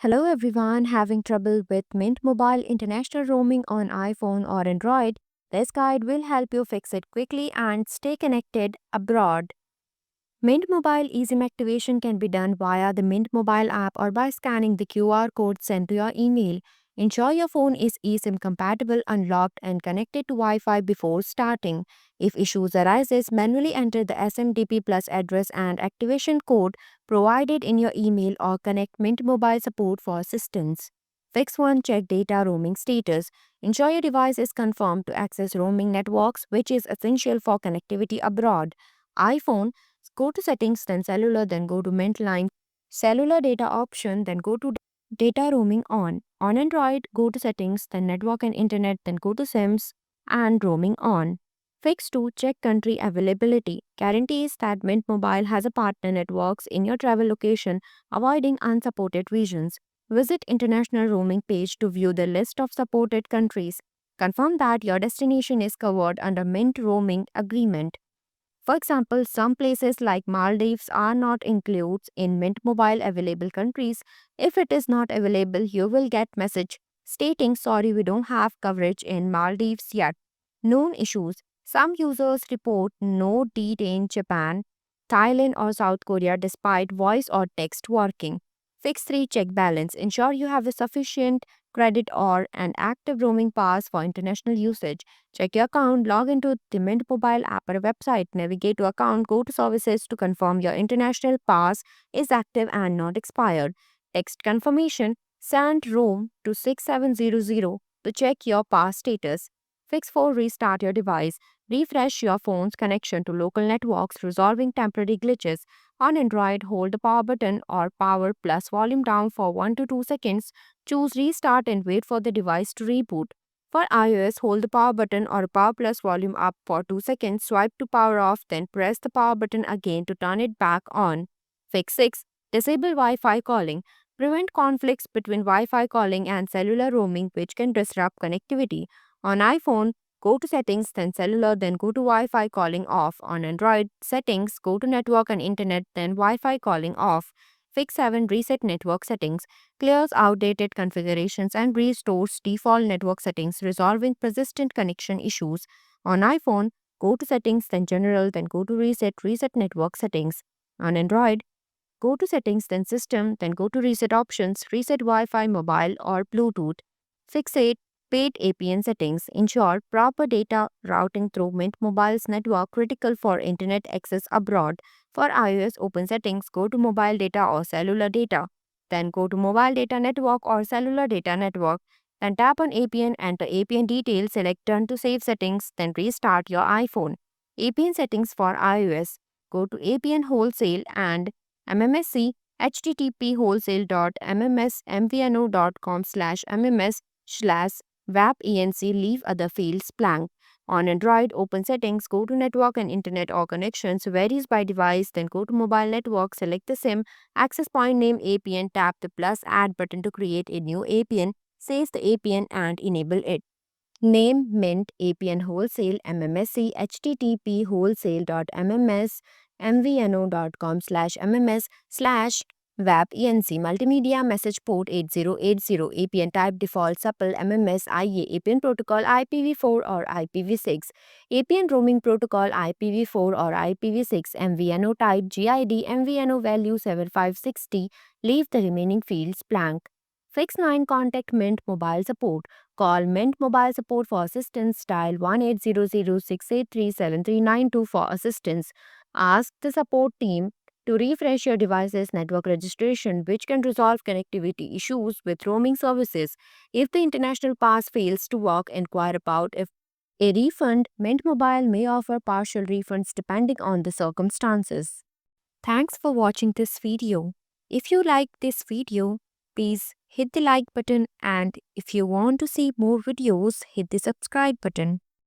Hello everyone, having trouble with Mint Mobile international roaming on iPhone or Android? This guide will help you fix it quickly and stay connected abroad. Mint Mobile eSIM activation can be done via the Mint Mobile app or by scanning the QR code sent to your email. Ensure your phone is eSIM compatible, unlocked, and connected to Wi-Fi before starting. If issues arises, manually enter the SMTP plus address and activation code provided in your email or connect Mint Mobile support for assistance. Fix 1. Check data roaming status. Ensure your device is confirmed to access roaming networks, which is essential for connectivity abroad. iPhone, go to settings, then cellular, then go to Mint line, cellular data option, then go to data roaming on. On Android, go to settings, then network and internet, then go to SIMs and roaming on. Fix 2. Check country availability. Guarantees that Mint Mobile has a partner networks in your travel location, avoiding unsupported regions. Visit international roaming page to view the list of supported countries. Confirm that your destination is covered under Mint roaming agreement. For example, some places like Maldives are not included in Mint Mobile available countries. If it is not available, you will get message stating sorry, we don't have coverage in Maldives yet. Known issues. Some users report no data in Japan, Thailand or South Korea despite voice or text working. Fix 3. Check balance. Ensure you have a sufficient credit or an active roaming pass for international usage. Check your account, log into the Mint mobile app or website, navigate to account, go to services to confirm your international pass is active and not expired. Text confirmation, send roam to 6700 to check your pass status. Fix 4. Restart your device. Refresh your phone's connection to local networks, resolving temporary glitches. On Android, hold the power button or power plus volume down for 1 to 2 seconds. Choose restart and wait for the device to reboot. For iOS, hold the power button or power plus volume up for 2 seconds, swipe to power off, then press the power button again to turn it back on. Fix 6. Disable Wi-Fi calling. Prevent conflicts between Wi-Fi calling and cellular roaming which can disrupt connectivity. On iPhone, go to settings, then cellular, then go to Wi-Fi calling off. On Android, settings, go to network and internet, then Wi-Fi calling off. Fix 7. Reset network settings. Clears outdated configurations and restores default network settings, resolving persistent connection issues. On iPhone, go to settings, then general, then go to reset network settings. On Android, go to settings, then system, then go to reset options, reset Wi-Fi mobile or Bluetooth. Fix 8. Pate Apn settings. Ensure proper data routing through Mint Mobile's network critical for internet access abroad. For iOS, open settings, go to mobile data or cellular data. Then go to mobile data network or cellular data network. Then tap on APN, enter APN details, select turn to save settings, then restart your iPhone. APN settings for iOS. Go to APN wholesale and MMSC http wholesale.mmsmvno.com/mms/WAP-enc, leave other fields blank. On Android, open settings, go to network and internet or connections, varies by device, then go to mobile network, select the SIM, access point name APN, tap the plus add button to create a new APN, save the APN and enable it. Name Mint APN Wholesale MMSC http wholesale.mms.mvno.com/mms/WAP-enc multimedia message port 8080 APN type default supple MMS-IA APN protocol IPv4 or IPv6 APN roaming protocol IPv4 or IPv6 MVNO type GID MVNO value 7560, leave the remaining fields blank. Fix 9. Contact Mint Mobile Support. Call Mint Mobile Support for assistance. Dial 1-800-683-7392 for assistance. Ask the support team to refresh your device's network registration, which can resolve connectivity issues with roaming services. If the international pass fails to work, inquire about if a refund. Mint Mobile may offer partial refunds depending on the circumstances. Thanks for watching this video. If you like this video, please hit the like button, and if you want to see more videos, hit the subscribe button.